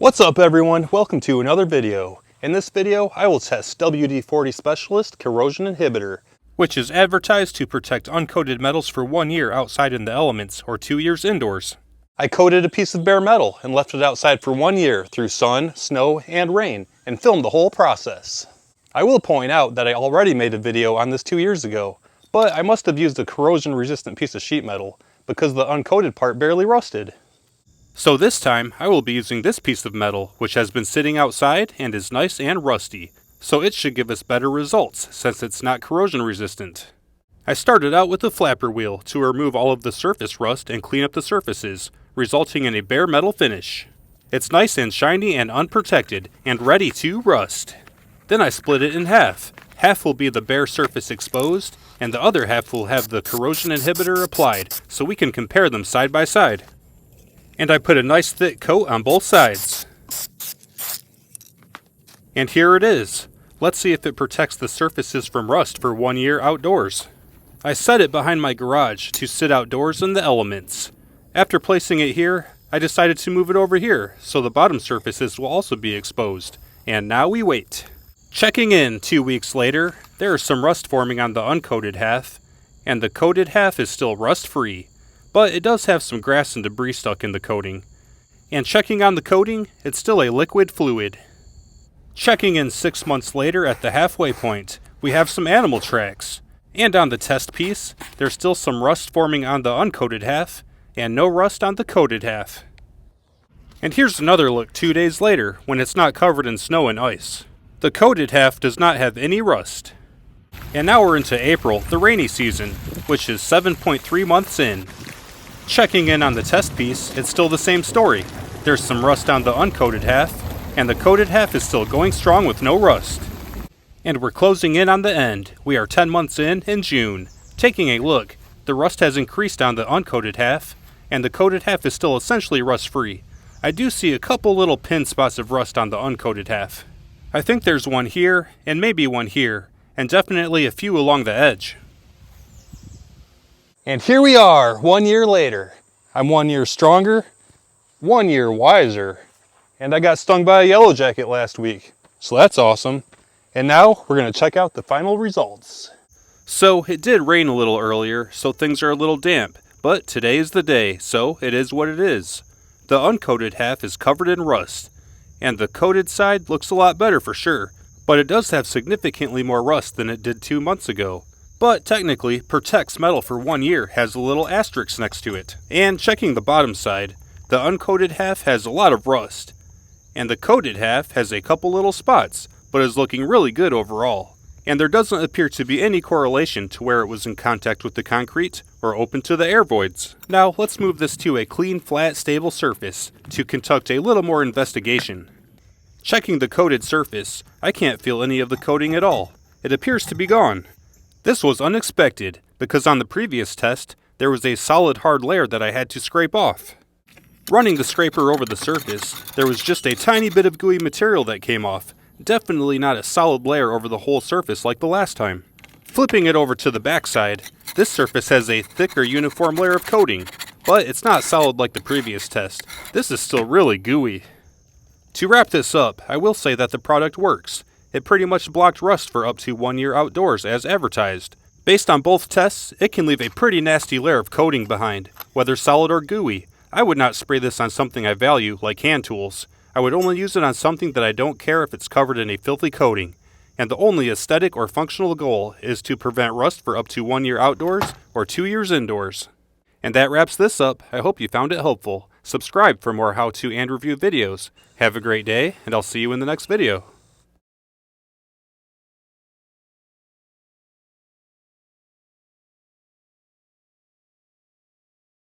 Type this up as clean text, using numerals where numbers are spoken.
What's up everyone? Welcome to another video. In this video, I will test WD-40 Specialist Corrosion Inhibitor, which is advertised to protect uncoated metals for 1 year outside in the elements or 2 years indoors. I coated a piece of bare metal and left it outside for 1 year through sun, snow, and rain and filmed the whole process. I will point out that I already made a video on this 2 years ago, but I must have used a corrosion resistant piece of sheet metal because the uncoated part barely rusted. So this time, I will be using this piece of metal, which has been sitting outside and is nice and rusty, so it should give us better results since it's not corrosion resistant. I started out with the flapper wheel to remove all of the surface rust and clean up the surfaces, resulting in a bare metal finish. It's nice and shiny and unprotected, and ready to rust. Then I split it in half. Half will be the bare surface exposed, and the other half will have the corrosion inhibitor applied, so we can compare them side by side. And I put a nice thick coat on both sides. And here it is. Let's see if it protects the surfaces from rust for 1 year outdoors. I set it behind my garage to sit outdoors in the elements. After placing it here, I decided to move it over here so the bottom surfaces will also be exposed. And now we wait. Checking in 2 weeks later, there is some rust forming on the uncoated half, and the coated half is still rust-free. But it does have some grass and debris stuck in the coating. And checking on the coating, it's still a liquid fluid. Checking in 6 months later at the halfway point, we have some animal tracks. And on the test piece, there's still some rust forming on the uncoated half, and no rust on the coated half. And here's another look 2 days later, when it's not covered in snow and ice. The coated half does not have any rust. And now we're into April, the rainy season, which is 7.3 months in. Checking in on the test piece, it's still the same story. There's some rust on the uncoated half, and the coated half is still going strong with no rust. And we're closing in on the end. We are 10 months in June. Taking a look, the rust has increased on the uncoated half, and the coated half is still essentially rust-free. I do see a couple little pin spots of rust on the uncoated half. I think there's one here, and maybe one here, and definitely a few along the edge. And here we are, 1 year later. I'm 1 year stronger, 1 year wiser, and I got stung by a yellow jacket last week, so that's awesome. And now we're going to check out the final results. So it did rain a little earlier, so things are a little damp, but today is the day, so it is what it is. The uncoated half is covered in rust, and the coated side looks a lot better for sure, but it does have significantly more rust than it did 2 months ago. But technically, protects metal for 1 year has a little asterisk next to it. And checking the bottom side, the uncoated half has a lot of rust, and the coated half has a couple little spots, but is looking really good overall. And there doesn't appear to be any correlation to where it was in contact with the concrete or open to the air voids. Now let's move this to a clean, flat, stable surface to conduct a little more investigation. Checking the coated surface, I can't feel any of the coating at all. It appears to be gone. This was unexpected, because on the previous test, there was a solid hard layer that I had to scrape off. Running the scraper over the surface, there was just a tiny bit of gooey material that came off, definitely not a solid layer over the whole surface like the last time. Flipping it over to the backside, this surface has a thicker uniform layer of coating, but it's not solid like the previous test. This is still really gooey. To wrap this up, I will say that the product works. It pretty much blocked rust for up to 1 year outdoors as advertised. Based on both tests, it can leave a pretty nasty layer of coating behind, whether solid or gooey. I would not spray this on something I value, like hand tools. I would only use it on something that I don't care if it's covered in a filthy coating. And the only aesthetic or functional goal is to prevent rust for up to 1 year outdoors or 2 years indoors. And that wraps this up. I hope you found it helpful. Subscribe for more how-to and review videos. Have a great day, and I'll see you in the next video.